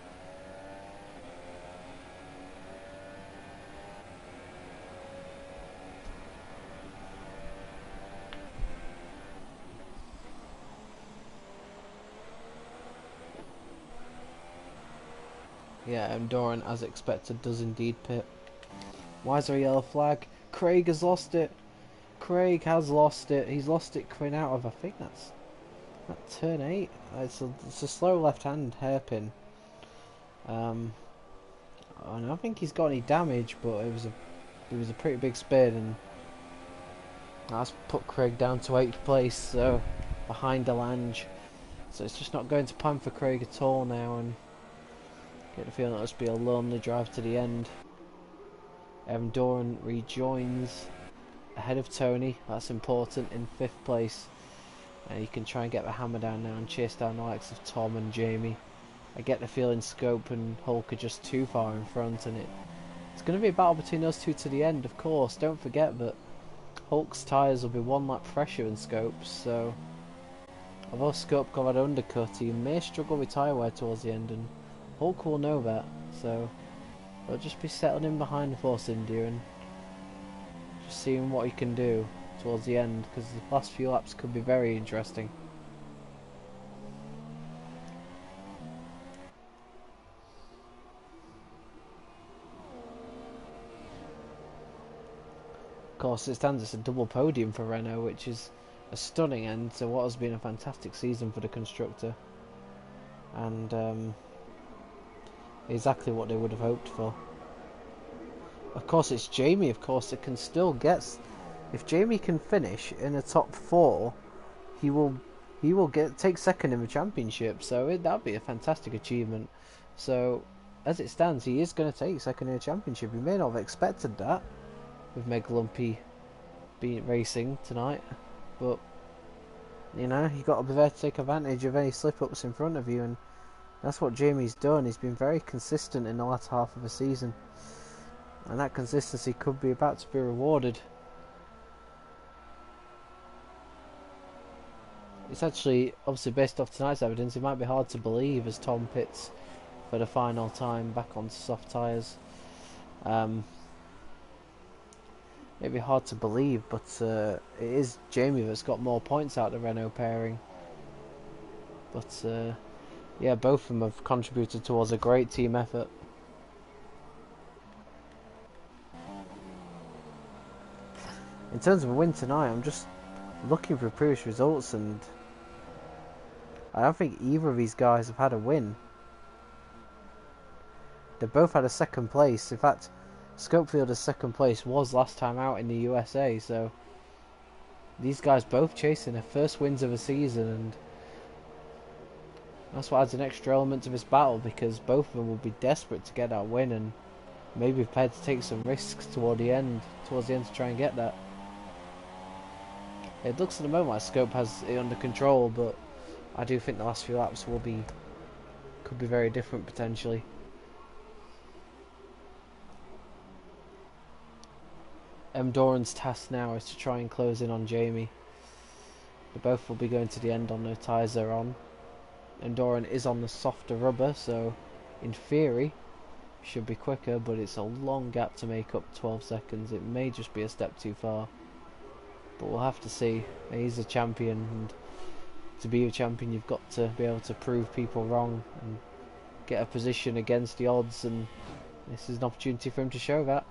Yeah, and Doran, as expected, does indeed pit. Why is there a yellow flag? Craig has lost it. Craig has lost it. He's lost it coming out of, I think that's turn 8. It's a slow left-hand hairpin. I don't think he's got any damage, but it was a pretty big spin, and that's put Craig down to 8th place, so behind Delange. So it's just not going to plan for Craig at all now, and get the feeling it'll just be a lonely drive to the end. Doran rejoins ahead of Tony. That's important, in 5th place. And he can try and get the hammer down now and chase down the likes of Tom and Jamie. I get the feeling Scope and Hulk are just too far in front, and it's going to be a battle between those two to the end, of course. Don't forget that Hulk's tyres will be 1 lap fresher than Scope's, so although Scope got that undercut, he may struggle with tyre wear towards the end, and Hulk will know that, so they'll just be settling in behind the Force India and just seeing what he can do towards the end, because the last few laps could be very interesting. Of course, it stands as a double podium for Renault, which is a stunning end to what has been a fantastic season for the constructor, and exactly what they would have hoped for. Of course, it's Jamie, of course, that can still get. If Jamie can finish in the top 4, he will take second in the championship. So that'd be a fantastic achievement. So as it stands, he is going to take second in the championship. You may not have expected that with Meg Lumpy being racing tonight, but you know, you got to be there to take advantage of any slip-ups in front of you, and that's what Jamie's done. He's been very consistent in the last half of the season, and that consistency could be about to be rewarded. It's actually, obviously based off tonight's evidence, it might be hard to believe as Tom pits for the final time back onto soft tyres. It'd be hard to believe, but it is Jamie that's got more points out of the Renault pairing. But yeah, both of them have contributed towards a great team effort. In terms of a win tonight, I'm just looking for previous results, and I don't think either of these guys have had a win. They've both had a second place. In fact, Scopefield's second place was last time out in the USA, so these guys both chasing their first wins of the season, and that's what adds an extra element to this battle, because both of them will be desperate to get that win and maybe prepared to take some risks towards the end to try and get that. It looks at the moment like Scope has it under control, but I do think the last few laps could be very different potentially. Doran's task now is to try and close in on Jamie. They both will be going to the end on the tyres they're on. Doran is on the softer rubber, so in theory should be quicker, but it's a long gap to make up 12 seconds. It may just be a step too far, but we'll have to see. He's a champion, and to be a champion you've got to be able to prove people wrong and get a position against the odds, and this is an opportunity for him to show that.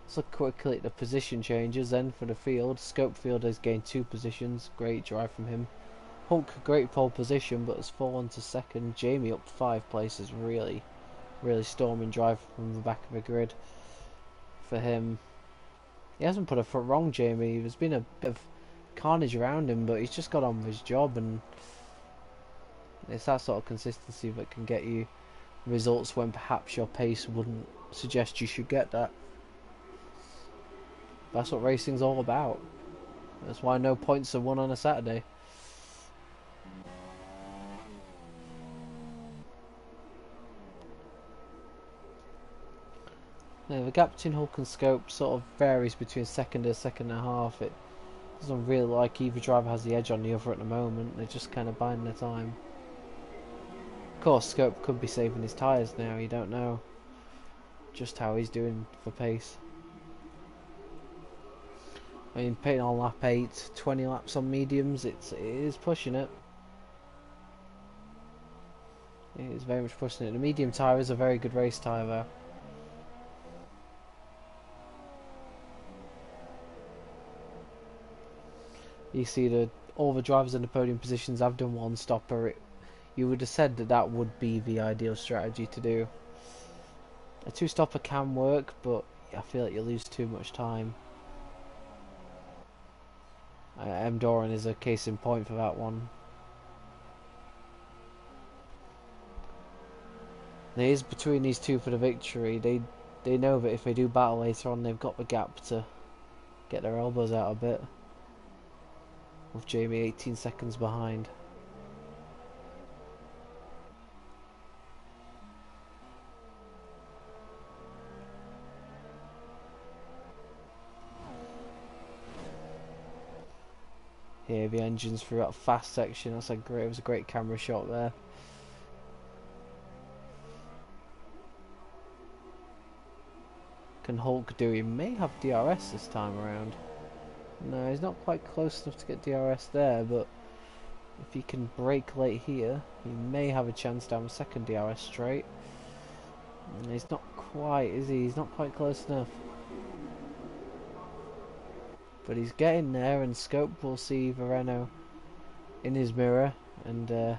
Let's look quickly at the position changes then for the field. Scopefield has gained 2 positions, great drive from him. Hulk, great pole position, but has fallen to second. Jamie up 5 places, really storming drive from the back of the grid for him. He hasn't put a foot wrong, Jamie. There's been a bit of carnage around him, but he's just got on with his job, and it's that sort of consistency that can get you results when perhaps your pace wouldn't suggest you should get that. That's what racing's all about. That's why no points are won on a Saturday. Yeah, the gap between Hulk and Scope sort of varies between second and second and a half. It doesn't really like either driver has the edge on the other at the moment. They're just kind of biding their time. Of course, Scope could be saving his tyres now. You don't know just how he's doing for pace. I mean, pitting on lap 8, 20 laps on mediums, it is pushing it. It is very much pushing it. The medium tyre is a very good race tyre though. You see that all the drivers in the podium positions have done one stopper. You would have said that would be the ideal strategy to do. A 2-stopper can work, but I feel like you lose too much time. Doran is a case in point for that one. It is between these two for the victory. They know that if they do battle later on, they've got the gap to get their elbows out a bit. With Jamie 18 seconds behind. Here the engines through that fast section. It was a great camera shot there. Can Hulk do? He may have DRS this time around. No, he's not quite close enough to get DRS there, but if he can brake late here, he may have a chance down the second DRS straight. And he's not quite, is he? He's not quite close enough. But he's getting there, and Scope will see Vereno in his mirror, and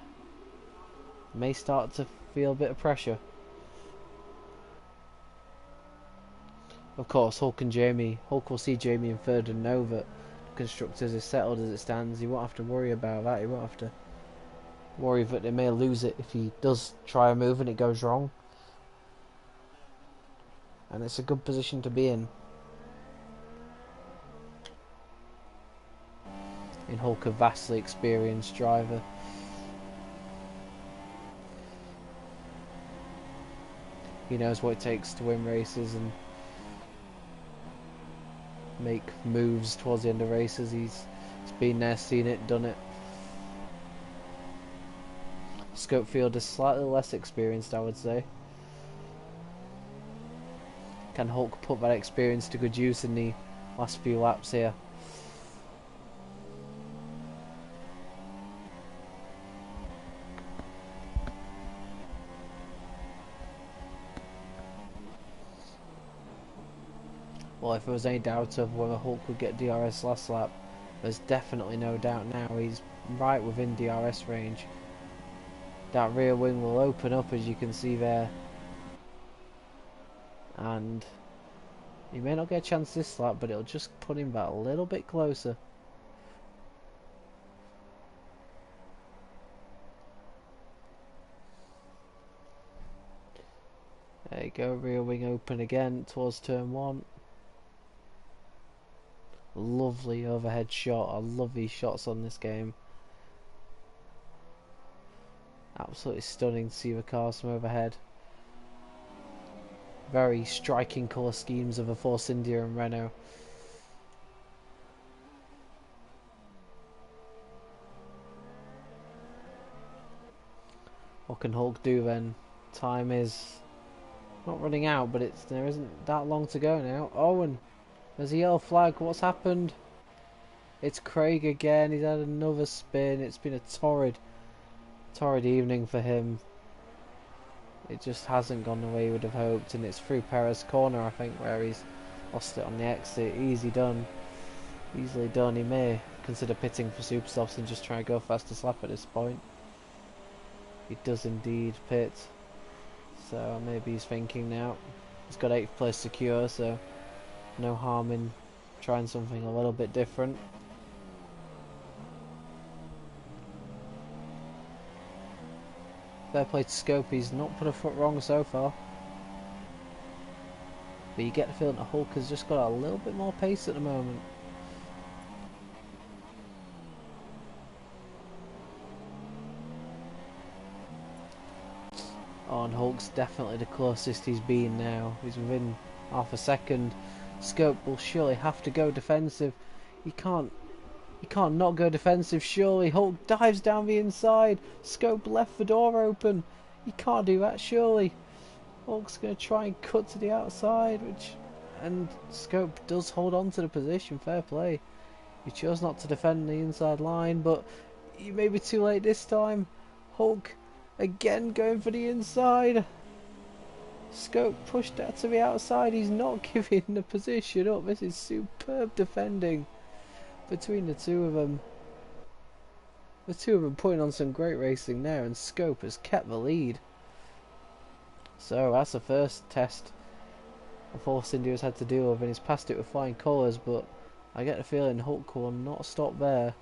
may start to feel a bit of pressure. Of course, Hulk will see Jamie in third and know that the constructors is settled as it stands. He won't have to worry about that. He won't have to worry that they may lose it if he does try a move and it goes wrong. And it's a good position to be in. Hulk, a vastly experienced driver. He knows what it takes to win races and make moves towards the end of races. He's been there, seen it, done it. Scopefield is slightly less experienced, I would say. Can Hulk put that experience to good use in the last few laps here? Well, if there was any doubt of whether Hulk would get DRS last lap, there's definitely no doubt now. He's right within DRS range. That rear wing will open up, as you can see there, and he may not get a chance this lap, but it'll just put him back a little bit closer. There you go, rear wing open again towards turn 1. Lovely overhead shot. I love these shots on this game. Absolutely stunning to see the cars from overhead. Very striking colour schemes of a Force India and Renault. What can Hulk do then? Time is not running out, but there isn't that long to go now. Oh, and there's a yellow flag. What's happened? It's Craig again. He's had another spin. It's been a torrid evening for him. It just hasn't gone the way he would have hoped, and it's through Perez corner, I think, where he's lost it on the exit. Easily done. He may consider pitting for super softs and just try and go fastest lap at this point. He does indeed pit, so maybe he's thinking now. He's got 8th place secure, so no harm in trying something a little bit different. Fair play to Scope, he's not put a foot wrong so far. But you get the feeling that Hulk has just got a little bit more pace at the moment. Oh, and Hulk's definitely the closest he's been now. He's within half a second. Scope will surely have to go defensive. He can't not go defensive, surely. Hulk dives down the inside. Scope left the door open. He can't do that, surely. Hulk's going to try and cut to the outside, and Scope does hold on to the position. Fair play. He chose not to defend the inside line, but he may be too late this time. Hulk again going for the inside. Scope pushed that to the outside. He's not giving the position up. This is superb defending between the two of them. The two of them putting on some great racing there, and Scope has kept the lead. So that's the first test a Force India has had to deal with, and he's passed it with flying colours, but I get the feeling Hulk will not stop there.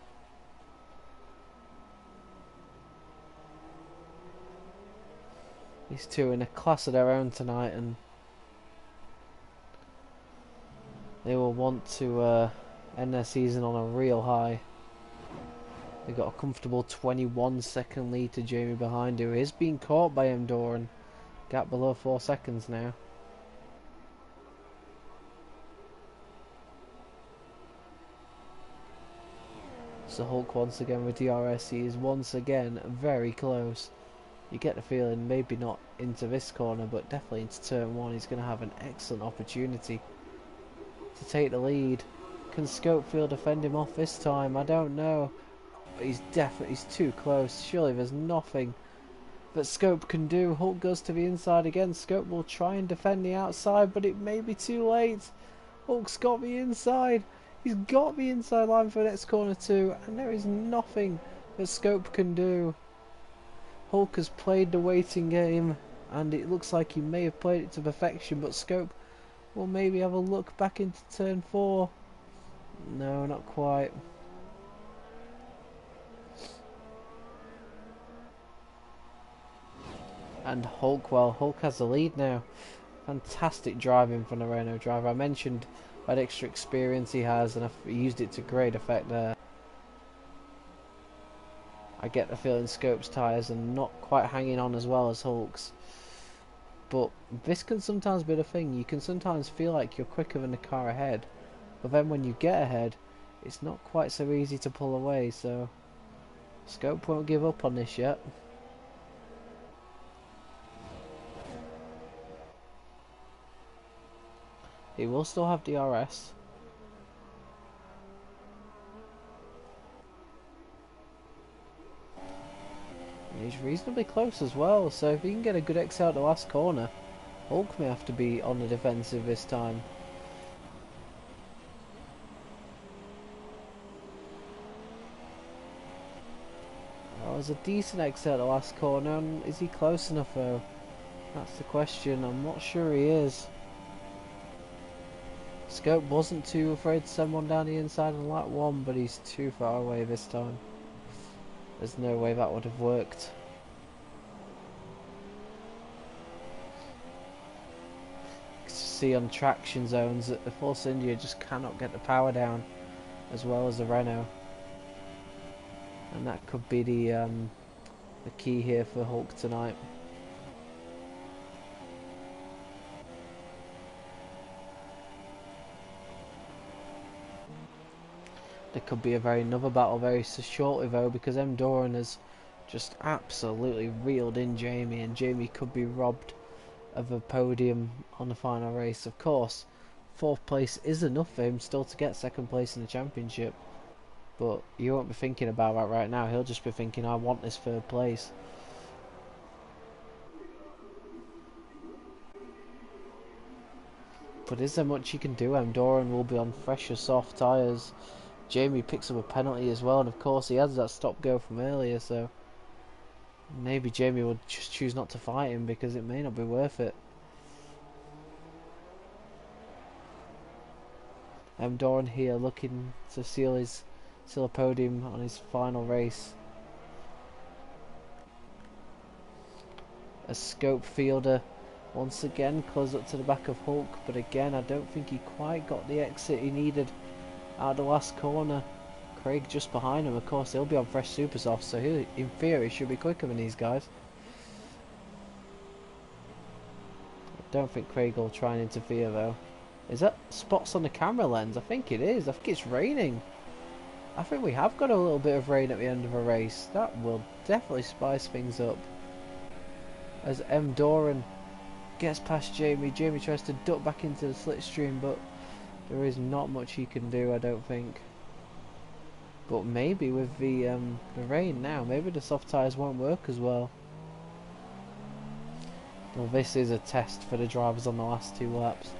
These two in a class of their own tonight, and they will want to end their season on a real high. They've got a comfortable 21-second lead to Jamie behind, who is being caught by M. Doran. Gap below 4 seconds now. So Hulk once again with DRS, he is once again very close. You get the feeling maybe not into this corner, but definitely into turn 1 he's going to have an excellent opportunity to take the lead. Can Scopefield defend him off this time? I don't know. But he's too close. Surely there's nothing that Scope can do. Hulk goes to the inside again. Scope will try and defend the outside, but it may be too late. Hulk's got the inside. He's got the inside line for the next corner too, and there is nothing that Scope can do. Hulk has played the waiting game, and it looks like he may have played it to perfection, but Scope will maybe have a look back into turn 4. No, not quite. And Hulk, well, Hulk has the lead now. Fantastic driving from the Renault driver. I mentioned that extra experience he has, and he used it to great effect there. I get the feeling Scope's tyres are not quite hanging on as well as Hulk's. But this can sometimes be the thing. You can sometimes feel like you're quicker than the car ahead, but then when you get ahead, it's not quite so easy to pull away. So Scope won't give up on this yet. He will still have DRS. And he's reasonably close as well, so if he can get a good exit out the last corner, Hulk may have to be on the defensive this time. That was a decent exit at the last corner, and is he close enough though? That's the question. I'm not sure he is. Scope wasn't too afraid to send one down the inside on lap 1, but he's too far away this time. There's no way that would have worked. See on traction zones that the Force India just cannot get the power down as well as the Renault, and that could be the key here for Hulk tonight. There could be another battle very shortly though, because M. Doran has just absolutely reeled in Jamie, and Jamie could be robbed of a podium on the final race. Of course, 4th place is enough for him still to get 2nd place in the championship, but you won't be thinking about that right now. He'll just be thinking, I want this 3rd place. But is there much he can do? M. Doran will be on fresher soft tyres. Jamie picks up a penalty as well, and of course he has that stop go from earlier, so maybe Jamie will just choose not to fight him because it may not be worth it. Doran here looking to seal a podium on his final race. A Scope fielder once again close up to the back of Hulk, but again I don't think he quite got the exit he needed out of the last corner. Craig just behind him. Of course he'll be on fresh super soft, so he in theory should be quicker than these guys. I don't think Craig will try and interfere though. Is that spots on the camera lens? I think it is. I think it's raining. I think we have got a little bit of rain at the end of a race. That will definitely spice things up. As M. Doran gets past Jamie, Jamie tries to duck back into the slipstream, but there is not much he can do, I don't think. But maybe with the rain now, maybe the soft tyres won't work as well. Well, this is a test for the drivers on the last 2 laps.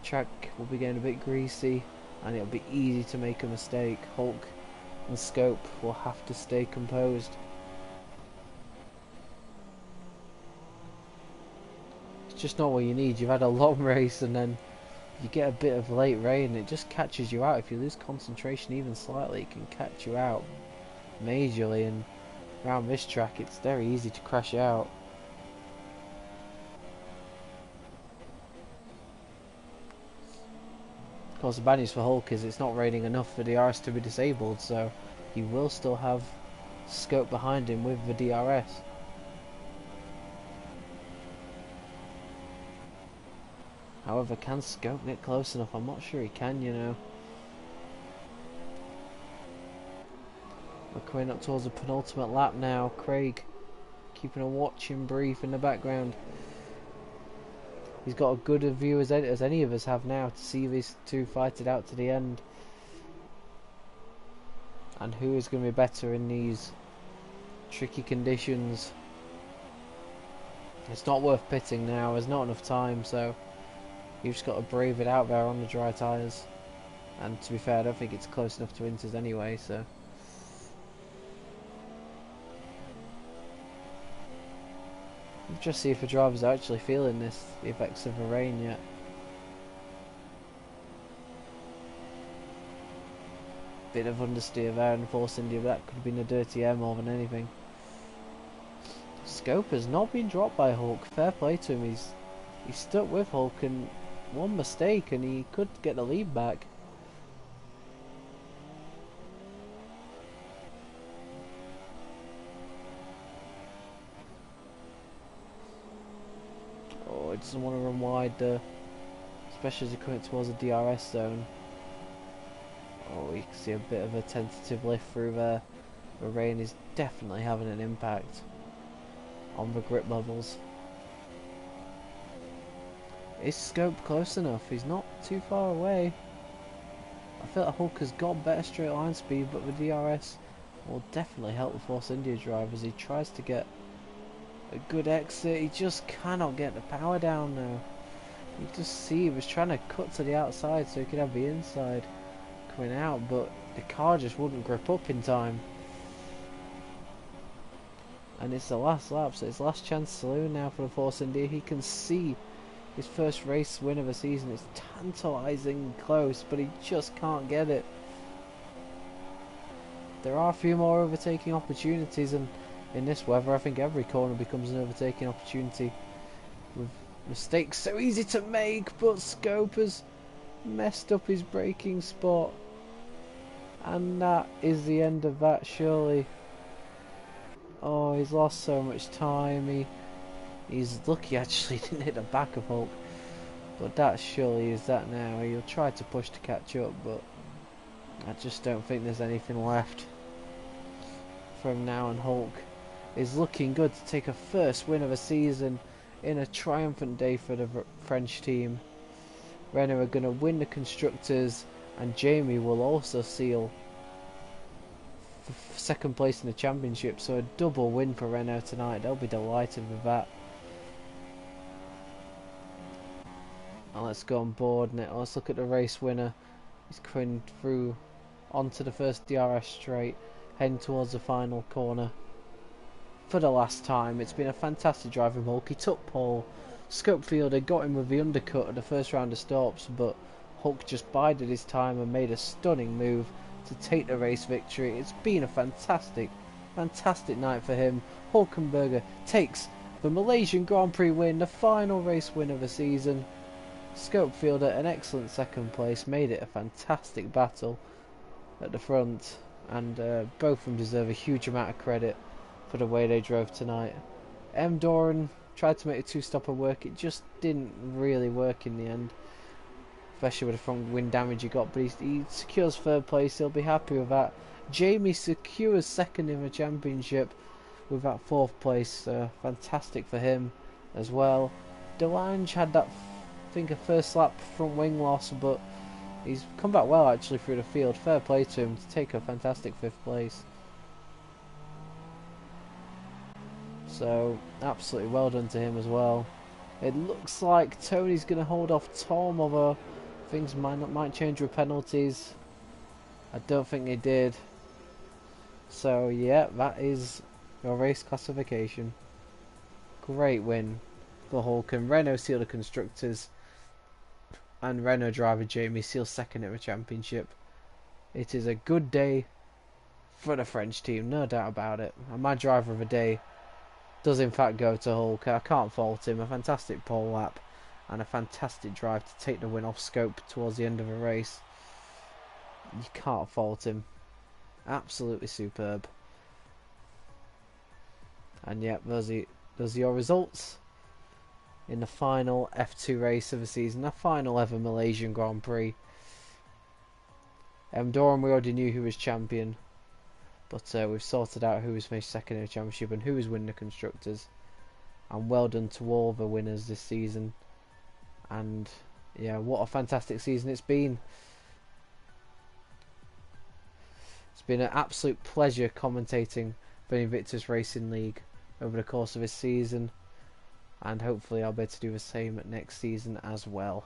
Track will be getting a bit greasy, and it'll be easy to make a mistake. Hulk and Scope will have to stay composed. It's just not what you need. You've had a long race and then you get a bit of late rain, it just catches you out. If you lose concentration even slightly, it can catch you out majorly, and around this track it's very easy to crash out. Of course, the bad news for Hulk is it's not raining enough for the DRS to be disabled, so he will still have Scope behind him with the DRS. However, can Scope get close enough? I'm not sure he can, you know. We're coming up towards the penultimate lap now. Craig keeping a watching brief in the background. He's got a good a view as any of us have now to see these two fight it out to the end. And who is going to be better in these tricky conditions? It's not worth pitting now. There's not enough time, so you've just got to brave it out there on the dry tyres. And to be fair, I don't think it's close enough to Inters anyway, so. We'll just see if the drivers are actually feeling the effects of the rain yet. Bit of understeer there in Force India, but that could have been a dirty air more than anything. Scope has not been dropped by Hulk. Fair play to him. He's stuck with Hulk, and one mistake and he could get the lead back. Oh, he doesn't want to run wide there, especially as he's coming towards the DRS zone. Oh, you can see a bit of a tentative lift through there. The rain is definitely having an impact on the grip levels. Is Scope close enough? He's not too far away. I feel like Hulk has got better straight line speed, but the DRS will definitely help the Force India drive as he tries to get a good exit. He just cannot get the power down now. You just see he was trying to cut to the outside so he could have the inside coming out, but the car just wouldn't grip up in time. And it's the last lap, so it's last chance saloon now for the Force India. He can see his first race win of the season. It's tantalising close, but he just can't get it. There are a few more overtaking opportunities, and in this weather I think every corner becomes an overtaking opportunity with mistakes so easy to make. But Scope has messed up his braking spot, and that is the end of that, surely. Oh, he's lost so much time. He's lucky actually he didn't hit the back of Hulk, but that surely is that now. He'll try to push to catch up, but I just don't think there's anything left from now, and Hulk is looking good to take a first win of a season in a triumphant day for the French team. Renault are going to win the Constructors, and Jamie will also seal second place in the championship, so a double win for Renault tonight. They'll be delighted with that. And let's go on board now. Let's look at the race winner. He's coming through onto the first DRS straight, heading towards the final corner for the last time. It's been a fantastic drive from Hulk. He took pole. Scopefielder got him with the undercut at the first round of stops, but Hulk just bided his time and made a stunning move to take the race victory. It's been a fantastic night for him. Hulkenberger takes the Malaysian Grand Prix win, the final race win of the season. Scopefielder, an excellent second place, made it a fantastic battle at the front, and both of them deserve a huge amount of credit for the way they drove tonight. M. Doran tried to make a two-stopper work. It just didn't really work in the end, especially with the front wind damage he got, but he secures third place. He'll be happy with that. Jamie secures second in the championship with that fourth place. Fantastic for him as well. Delange had that, I think, a first lap front wing loss, but he's come back well actually through the field. Fair play to him to take a fantastic fifth place. So absolutely well done to him as well. It looks like Tony's going to hold off Tom, although things might change with penalties. I don't think they did. So yeah, that is your race classification. Great win for Hulk, and Renault seal the Constructors, and Renault driver Jamie seals second at the championship. It is a good day for the French team, no doubt about it. And my driver of the day does in fact go to Hulk. I can't fault him. A fantastic pole lap and a fantastic drive to take the win off Scope towards the end of a race. You can't fault him. Absolutely superb. And yep, those are your results in the final F2 race of the season, the final ever Malaysian Grand Prix. Doran, we already knew who was champion, but we've sorted out who was finished second in the championship and who was winning the Constructors. And well done to all the winners this season. And yeah, what a fantastic season it's been. It's been an absolute pleasure commentating for the Invictus Racing League over the course of this season, and hopefully I'll be able to do the same next season as well.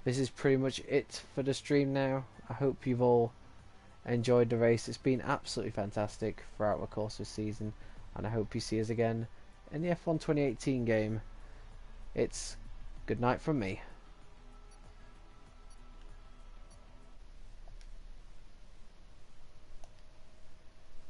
This is pretty much it for the stream now. I hope you've all enjoyed the race. It's been absolutely fantastic throughout the course of the season, and I hope you see us again in the F1 2018 game. It's good night from me.